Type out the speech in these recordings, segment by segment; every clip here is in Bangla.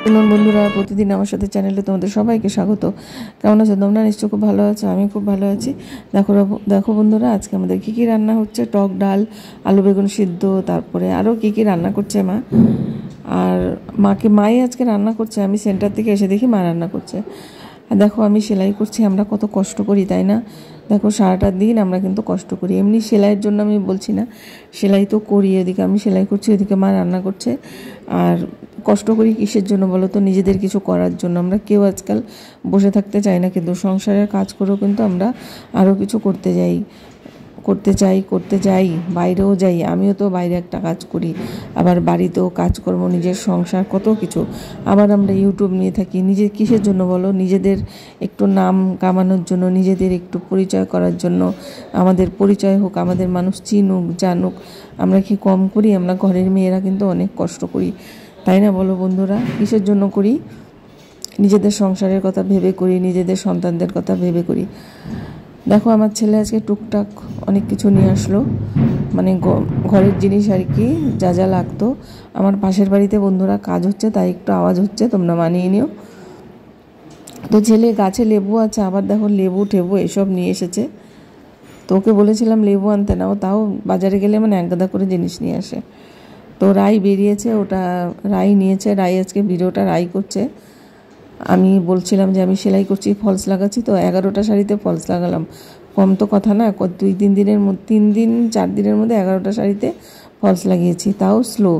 বন্ধুরা, প্রতিদিন আমার সাথে চ্যানেলে তোমাদের সবাইকে স্বাগত। কেমন আছো তোমরা? নিশ্চয়ই খুব ভালো আছো, আমি খুব ভালো আছি। দেখো বন্ধুরা, আজকে আমাদের কী কী রান্না হচ্ছে। টক ডাল, আলু বেগুন সিদ্ধ, তারপরে আরও কী কী রান্না করছে মা। আর মাই আজকে রান্না করছে, আমি সেন্টার থেকে এসে দেখি মা রান্না করছে। আর দেখো আমি সেলাই করছি, আমরা কত কষ্ট করি তাই না? দেখো সারাটা দিন আমরা কিন্তু কষ্ট করি। এমনি সেলাইয়ের জন্য আমি বলছি না, সেলাই তো করি, এদিকে আমি সেলাই করছি, ওদিকে মা রান্না করছে। আর কষ্ট করি কিসের জন্য বলো তো? নিজেদের কিছু করার জন্য। আমরা কেউ আজকাল বসে থাকতে চাই না, কিন্তু সংসারের কাজ করেও কিন্তু আমরা আরও কিছু করতে যাই, বাইরেও যাই। আমিও তো বাইরে একটা কাজ করি, আবার বাড়িতেও কাজকর্ম, নিজের সংসার, কত কিছু। আবার আমরা ইউটিউব নিয়ে থাকি, নিজে কিসের জন্য বলো? নিজেদের একটু নাম কামানোর জন্য, নিজেদের একটু পরিচয় করার জন্য। আমাদের পরিচয় হোক, আমাদের মানুষ চিনুক জানুক। আমরা কি কম করি? আমরা ঘরের মেয়েরা কিন্তু অনেক কষ্ট করি, তাই না বলো বন্ধুরা? কিসের জন্য করি? নিজেদের সংসারের কথা ভেবে করি, নিজেদের সন্তানদের কথা ভেবে করি। দেখো আমার ছেলে আজকে টুকটাক অনেক কিছু নিয়ে আসলো, মানে ঘরের জিনিস আর কি, যা যা লাগতো। আমার পাশের বাড়িতে বন্ধুরা কাজ হচ্ছে, তাই একটু আওয়াজ হচ্ছে, তোমরা মানিয়ে নিও। তো ছেলে গাছে লেবু আছে, আবার দেখো লেবু টেবু এসব নিয়ে এসেছে। তো ওকে বলেছিলাম লেবু আনতে না, ও তাও বাজারে গেলে মানে একগাদা করে জিনিস নিয়ে আসে। তো রাই বেরিয়েছে, ওটা রাই নিয়েছে, রাই আজকে ভিডিওটা রাই করছে। আমি বলছিলাম যে আমি সেলাই করছি, ফলস লাগাচ্ছি, তো 11টা শাড়িতে ফলস লাগালাম। কম তো কথা না, 3 দিন 4 দিনের মধ্যে 11টা শাড়িতে ফলস লাগিয়েছি, তাও স্লো,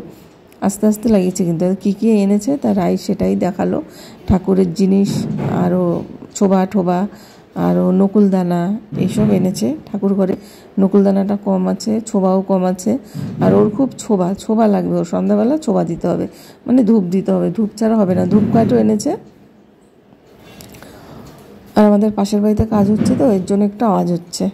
আস্তে আস্তে লাগিয়েছি। কিন্তু কী কী এনেছে তা রাই সেটাই দেখালো। ঠাকুরের জিনিস, আরও ছোবা ঠোবা, আরও নকুলদানা এইসব এনেছে। ঠাকুর ঘরে নকুলদানাটা কম আছে, ছোবাও কম আছে। আর ওর খুব ছোবা লাগবে, ওর সন্ধ্যাবেলা ছোবা দিতে হবে, মানে ধূপ দিতে হবে, ধূপ ছাড়া হবে না। ধূপ কাঠও এনেছে। আর আমাদের পাশের বাড়িতে কাজ হচ্ছে, তো এর জন্য একটু আওয়াজ হচ্ছে।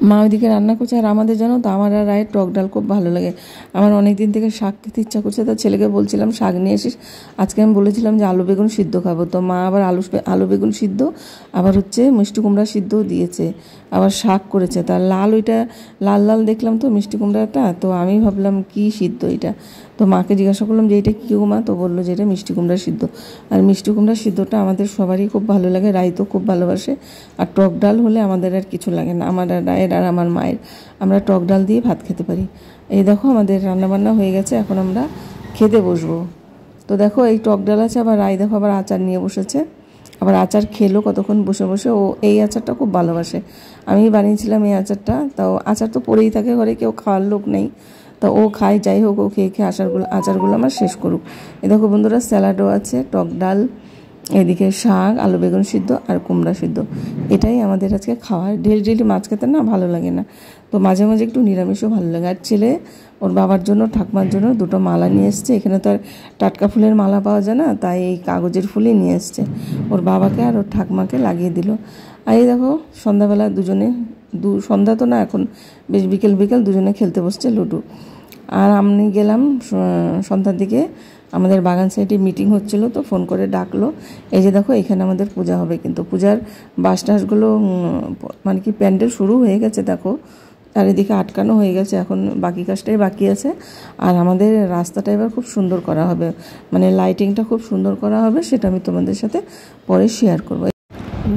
মা ওইদিকে রান্না করছে। আর আমাদের জানো তো, আমার আর রায়ের টক ডাল খুব ভালো লাগে। আমার অনেক দিন থেকে শাক খেতে ইচ্ছা করছে, তো ছেলেকে বলছিলাম শাক নিয়ে আসিস। আজকে আমি বলেছিলাম যে আলু বেগুন সিদ্ধ খাবো, তো মা আবার আলু বেগুন সিদ্ধ, আবার হচ্ছে মিষ্টি কুমড়া সিদ্ধও দিয়েছে, আবার শাক করেছে। তার ওইটা লাল লাল দেখলাম তো মিষ্টি কুমড়াটা, তো আমি ভাবলাম কি সিদ্ধ এটা। তো মাকে জিজ্ঞাসা করলাম যে এটা কী গো মা? তো বললো যে এটা মিষ্টি কুমড়া সিদ্ধ। আর মিষ্টি কুমড়া সিদ্ধটা আমাদের সবারই খুব ভালো লাগে, রাই তো খুব ভালোবাসে। আর টক ডাল হলে আমাদের আর কিছু লাগে না, আমার আর রায়ের আর আমার মায়ের। আমরা টক ডাল দিয়ে ভাত খেতে পারি। এই দেখো আমাদের রান্নাবান্না হয়ে গেছে, এখন আমরা খেতে বসবো। তো দেখো এই টক ডাল আছে, আবার রায় দেখো আবার আচার নিয়ে বসেছে, আবার আচার খেলো কতক্ষণ বসে বসে। ও এই আচারটা খুব ভালোবাসে, আমি বানিয়েছিলাম এই আচারটা। তাও আচার তো পড়েই থাকে ঘরে, কেউ খাওয়ার লোক নেই, তা ও খায়। যাই হোক, ও খেয়ে খেয়ে আচারগুলো আমার শেষ করুক। এ দেখো বন্ধুরা, স্যালাডও আছে, টক ডাল, এদিকে শাক, আলু বেগুন সিদ্ধ আর কুমড়া সিদ্ধ। এটাই আমাদের আজকে খাওয়া। ডেলি মাছ খেতে না ভালো লাগে না, তো মাঝে মাঝে একটু নিরামিষও ভালো লাগে। আর ছেলে ওর বাবার জন্য, ঠাকুমার জন্য 2টো মালা নিয়ে এসছে। এখানে তো আর টাটকা ফুলের মালা পাওয়া যায় না, তাই এই কাগজের ফুলই নিয়ে এসছে। ওর বাবাকে আর ওর ঠাকুমাকে লাগিয়ে দিল। আর এই দেখো সন্ধ্যাবেলা দুজনে, সন্ধ্যা তো না, এখন বেশ বিকেল দুজনে খেলতে বসছে লুডো। আর আমি গেলাম সন্ধ্যার দিকে, আমাদের বাগান সাইডে মিটিং হচ্ছিলো, তো ফোন করে ডাকলো। এই যে দেখো এখানে আমাদের পূজা হবে, কিন্তু পূজার বাস টাসগুলো মানে কি প্যান্ডেল শুরু হয়ে গেছে, দেখো চারিদিকে আটকানো হয়ে গেছে, এখন বাকি কাজটাই বাকি আছে। আর আমাদের রাস্তাটা এবার খুব সুন্দর করা হবে, মানে লাইটিংটা খুব সুন্দর করা হবে, সেটা আমি তোমাদের সাথে পরে শেয়ার করবো।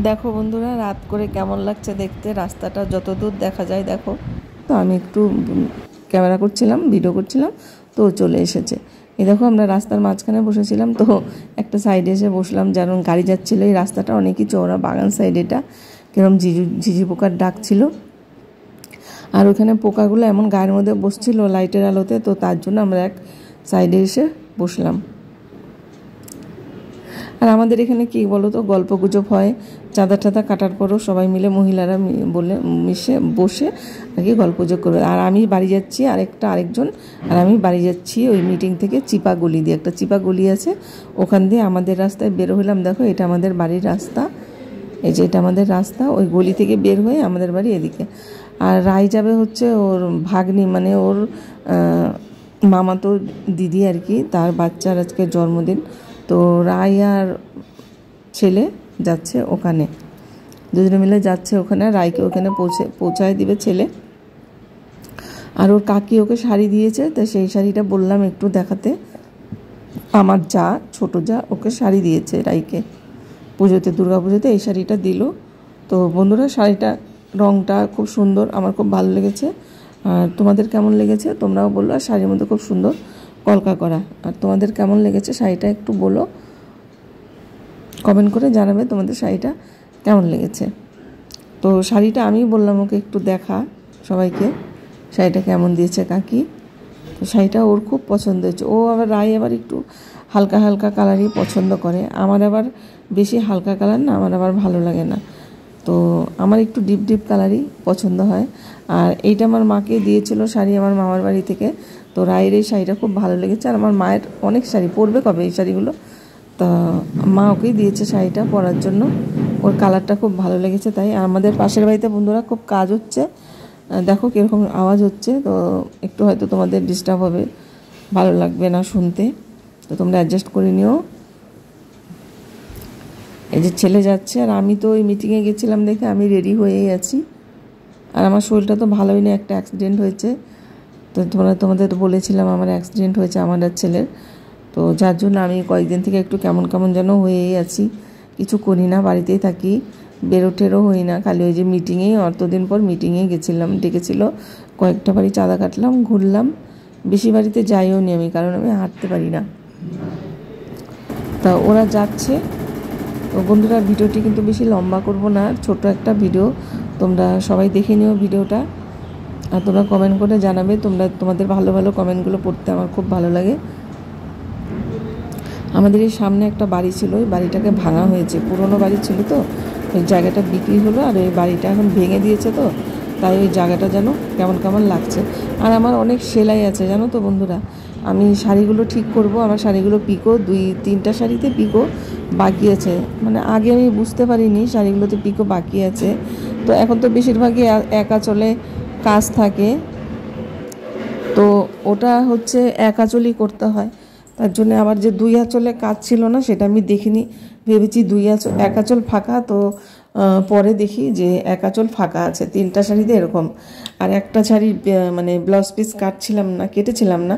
দেখো বন্ধুরা, রাত করে কেমন লাগছে দেখতে, রাস্তাটা যতদূর দেখা যায় দেখো। তো আমি একটু ক্যামেরা করছিলাম, ভিডিও করছিলাম, তো চলে এসেছে। এই দেখো আমরা রাস্তার মাঝখানে বসেছিলাম, তো একটা সাইডে এসে বসলাম, যেন গাড়ি যাচ্ছিলো। এই রাস্তাটা অনেকই চওড়া, বাগান সাইড এটা, কিরম ঝিঝি পোকার ডাক ছিল। আর ওখানে পোকাগুলো এমন গায়ের মধ্যে বসছিল লাইটের আলোতে, তো তার জন্য আমরা এক সাইডে এসে বসলাম। আর আমাদের এখানে কি বলো তো, গল্প গুজব হয়, চাঁদা টাদা কাটার পরও সবাই মিলে মহিলারা বসে আর কি গল্প গুজব করবে। আর আমি বাড়ি যাচ্ছি, আরেকজন আর আমি বাড়ি যাচ্ছি ওই মিটিং থেকে চিপা গলি দিয়ে, একটা চিপা গলি আছে, ওখান দিয়ে আমাদের রাস্তায় বের হলাম। দেখো এটা আমাদের বাড়ির রাস্তা, এই যে এটা আমাদের রাস্তা, ওই গলি থেকে বের হয়ে আমাদের বাড়ি এদিকে। আর রায় যাবে হচ্ছে ওর ভাগ্নি, মানে ওর মামাতো দিদি আর কি, তার বাচ্চার আজকে জন্মদিন, তো রায় আর ছেলে যাচ্ছে ওখানে, দুজনে মিলে যাচ্ছে ওখানে। রায়কে ওখানে পৌঁছায় দিবে ছেলে। আর ওর কাকি ওকে শাড়ি দিয়েছে, তো সেই শাড়িটা বললাম একটু দেখাতে। আমার যা ছোট যা ওকে শাড়ি দিয়েছে রাইকে পুজোতে, দুর্গা পুজোতে এই শাড়িটা দিল। তো বন্ধুরা শাড়িটা রঙটা খুব সুন্দর, আমার খুব ভালো লেগেছে। আর তোমাদের কেমন লেগেছে তোমরাও বললো। আর শাড়ির মধ্যে খুব সুন্দর কলকা করা। আর তোমাদের কেমন লেগেছে শাড়িটা একটু বলো, কমেন্ট করে জানাবে তোমাদের শাড়িটা কেমন লেগেছে। তো শাড়িটা আমি বললাম ওকে একটু দেখা সবাইকে শাড়িটা কেমন দিয়েছে কাকি। তো শাড়িটা ওর খুব পছন্দ হয়েছে। ও আবার রায় আবার একটু হালকা হালকা কালারই পছন্দ করে, আমার আবার বেশি হালকা কালার না আমার আবার ভালো লাগে না। তো আমার একটু ডিপ ডিপ কালারই পছন্দ হয়। আর এইটা আমার মাকে দিয়েছিল শাড়ি আমার মামার বাড়ি থেকে। তো রায়ের এই শাড়িটা খুব ভালো লেগেছে। আর আমার মায়ের অনেক শাড়ি পরবে কবে এই শাড়িগুলো, তা মা ওকেই দিয়েছে শাড়িটা পরার জন্য। ওর কালারটা খুব ভালো লেগেছে তাই। আর আমাদের পাশের বাড়িতে বন্ধুরা খুব কাজ হচ্ছে, দেখো কীরকম আওয়াজ হচ্ছে। তো একটু হয়তো তোমাদের ডিস্টার্ব হবে, ভালো লাগবে না শুনতে, তো তোমরা অ্যাডজাস্ট করে নিও। এই যে ছেলে যাচ্ছে, আর আমি তো ওই মিটিংয়ে গেছিলাম দেখে আমি রেডি হয়েই আছি। আর আমার শরীরটা তো ভালোই না, একটা অ্যাক্সিডেন্ট হয়েছে। তো তোমাদের বলেছিলাম আমার অ্যাক্সিডেন্ট হয়েছে আমার আর ছেলের। তো যার জন্য আমি কয়েকদিন থেকে একটু কেমন কেমন যেন হয়েই আছি, কিছু করি না, বাড়িতেই থাকি, বেরোটেরও হই না, খালি ওই যে মিটিংয়েই অতদিন পর মিটিংয়ে গেছিলাম, ডেকেছিল কয়েকটা বাড়ি চাঁদা কাটলাম, ঘুরলাম, বেশি বাড়িতে যাইও নি আমি, কারণ আমি হাঁটতে পারি না। তা ওরা যাচ্ছে। তো বন্ধুরা ভিডিওটি কিন্তু বেশি লম্বা করব না, ছোট একটা ভিডিও, তোমরা সবাই দেখে নিও ভিডিওটা। আর তোমরা কমেন্ট করে জানাবে, তোমাদের ভালো ভালো কমেন্টগুলো পড়তে আমার খুব ভালো লাগে। আমাদের এই সামনে একটা বাড়ি ছিল, ওই বাড়িটাকে ভাঙা হয়েছে, পুরনো বাড়ি ছিল তো ওই জায়গাটা বিক্রি হলো, আর ওই বাড়িটা এখন ভেঙে দিয়েছে। তো তাই ওই জায়গাটা যেন কেমন কেমন লাগছে। আর আমার অনেক সেলাই আছে জানো তো বন্ধুরা, আমি শাড়িগুলো ঠিক করব, আমার শাড়িগুলো পিকো 2-3টা শাড়িতে পিকো বাকি আছে। মানে আগে আমি বুঝতে পারিনি শাড়িগুলোতে পিকো বাকি আছে। তো এখন তো বেশিরভাগই একা চলে কাজ থাকে, তো ওটা হচ্ছে এক আঁচলই করতে হয়। তার জন্য আমার যে 2 আঁচলে কাজ ছিল না সেটা আমি দেখিনি, ভেবেছি 1 আঁচল ফাঁকা। তো পরে দেখি যে 1 আঁচল ফাঁকা আছে 3টা শাড়িতে এরকম। আর একটা শাড়ির মানে ব্লাউজ পিস কেটেছিলাম না,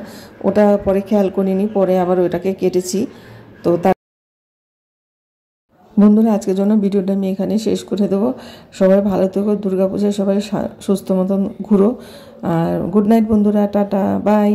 ওটা পরে খেয়াল করিনি, পরে আবার ওটাকে কেটেছি। তো তার বন্ধুরা আজকের জন্য ভিডিওটা আমি এখানে শেষ করে দেবো। সবাই ভালো থেকো, দুর্গাপূজায় সবাই সুস্থ মতন ঘুরো। আর গুড নাইট বন্ধুরা, টাটা বাই।